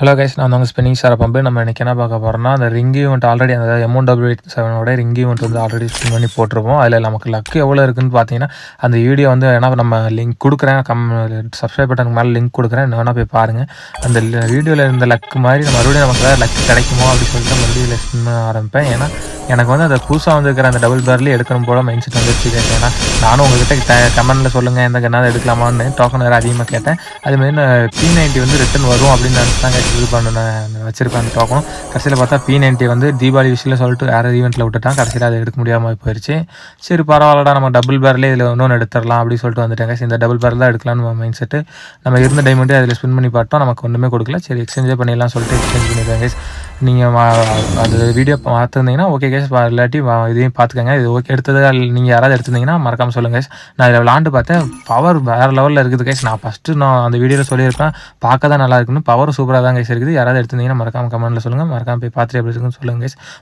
Hello guys, நான் வந்து spinning star pump. நம்ம இன்றைக்கி என்ன பார்க்க போகிறோம்னா, அந்த ரிங் ஈவெண்ட் ஆல்ரெடி அந்த M1W7 ரிங் ஈவெண்ட் வந்து ஆல்ரெடி ஸ்பின் பண்ணி போட்டிருப்போம். அதில் நமக்கு லக்கு எவ்வளோ இருக்குதுன்னு பார்த்தீங்கன்னா, அந்த வீடியோ வந்து ஏன்னா நம்ம லிங்க் கொடுக்குறேன், சப்ஸ்கிரைப் பட்டனுக்கு மேலே லிங்க் கொடுக்குறேன், என்ன வேணால் போய் பாருங்கள். அந்த வீடியோவில் இருந்த லக்கு மாதிரி மறுபடியும் நமக்கு ஏதாவது லக்கு கிடைக்குமோ அப்படின்னு சொல்லிட்டு மறுபடியும் ஸ்பின் பண்ண ஆரம்பிப்பேன். ஏன்னா எனக்கு வந்து அந்த புதுசாக வந்துருக்கிற அந்த டபுள் பேர்லேயே எடுக்கணும் போல மைண்ட் செட் வந்துருச்சு. ஏன்னா நானும் உங்கள்கிட்ட கமெண்ட்டில் சொல்லுங்கள் எந்த கண்ணாவது எடுக்கலாமான்னு டோக்கன் வேறு அதிகமாக கேட்டேன். அதுமாரி P90 வந்து ரிட்டன் வரும் அப்படின்னு நினச்சிட்டாங்க. இது பண்ணேன் வச்சிருப்பேன் அந்த டோக்கனும். கடைசியில் பார்த்தா P90 வந்து தீபாவளி விஷயம் சொல்லிட்டு வேறு ஈவெண்ட்டில் விட்டுட்டான். கடைசியில் அதை எடுக்க முடியாமல் போயிடுச்சு. சரி பரவாயில்லடா, நம்ம டபுள் பேர்லேயே இதில் இன்னொன்று எடுத்துடலாம் அப்படின்னு சொல்லிட்டு வந்துட்டாங்க. இந்த டபுள் பேர் தான் எடுக்கலாம்னு மைண்ட் செட்டு. நம்ம இருந்த டைமண்டே அதில் ஸ்பின் பண்ணி பார்த்தோம், நமக்கு ஒன்றுமே கொடுக்கல. சரி எக்ஸ்சேஞ்சே பண்ணிடலாம் சொல்லிட்டு எக்ஸ்சேஞ்ச் பண்ணிடுவாங்க. நீங்கள் அந்த வீடியோ பார்த்துருந்தீங்கன்னா ஓகே கேஸ், இல்லாட்டி இதையும் பார்த்துக்கங்க. இது ஓகே எடுத்தது நீங்கள் யாராவது எடுத்திருந்தீங்கன்னா மறக்காமல் சொல்லுங்கள் கேஸ். நான் இதில் விளாண்டு பார்த்தேன், பவர் வேறு லெவலில் இருக்குது கேஸ். நான் அந்த வீடியோவில் சொல்லியிருப்பேன், பார்க்க தான் நல்லா இருக்குன்னு. பவர் சூப்பராக தான் கேஸ் இருக்குது. யாராவது எடுத்திருந்தீங்கன்னா மறக்காமல் கமெண்ட்டில் சொல்லுங்கள். மறக்காமல் போய் பார்த்துட்டு எப்படி இருக்குன்னு சொல்லுங்கள் கேஸ்.